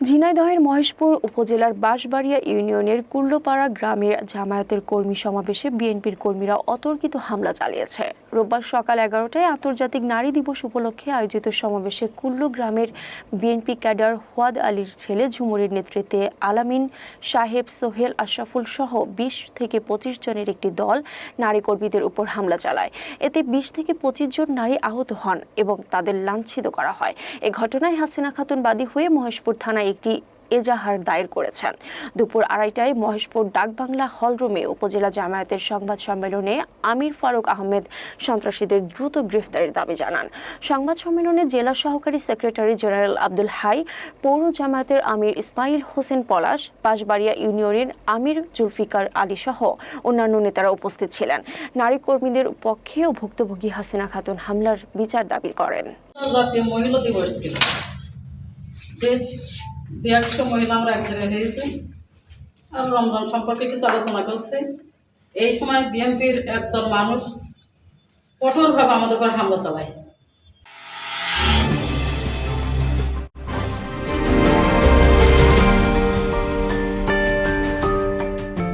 ঝিনাইদহের মহেশপুর উপজেলার বাঁশবাড়িয়া ইউনিয়নের কুল্লোপাড়া গ্রামের জামায়াতের কর্মী সমাবেশে বিএনপির কর্মীরা অতর্কিত হামলা চালিয়েছে। রোববার সকাল 11টায় আন্তর্জাতিক নারী দিবস উপলক্ষে আয়োজিত সমাবেশে কুল্লো গ্রামের বিএনপি ক্যাডার ওয়াদ আলীর ছেলে ঝুমুরের নেতৃত্বে আলামিন সাহেব, সোহেল, আশরাফুল সহ 20 থেকে 25 জনের একটি দল নারী কর্মীদের উপর হামলা চালায়। এতে 20 থেকে 25 জন নারী আহত হন এবং তাদের লাঞ্ছিত করা হয়। এ ঘটনায় হাসিনা খাতুন বাদী হয়ে মহেশপুর থানায় একটি এজাহার দায়ের করেছেন। দুপুর 2:30টায় মহেশপুর ডাকবাংলা হলরুমে উপজেলা জামায়াতের সংবাদ সম্মেলনে আমির ফারুক আহমেদ সন্ত্রাসীদের দ্রুত গ্রেফতারের দাবি জানান। সংবাদ সম্মেলনে জেলা সহকারী সেক্রেটারি জেনারেল আব্দুল হাই, পৌর জামায়াতের আমির ইসমাইল হোসেন পলাশ, বাঁশবাড়িয়া ইউনিয়নের আমির জুলফিকার আলী সহ অন্যান্য নেতারা উপস্থিত ছিলেন। নারী কর্মীদের পক্ষে ও ভুক্তভোগী হাসিনা খাতুন হামলার বিচার দাবি করেন। মহিলা দিবস ছিল, বেশ 100 মহিলা আমরা এক জায়গায় হয়েছি আর রমজান সম্পর্কে কিছু আলোচনা করছি। এই সময় বিএনপির একদল মানুষ কঠোরভাবে আমাদের উপর হামলা চালায়।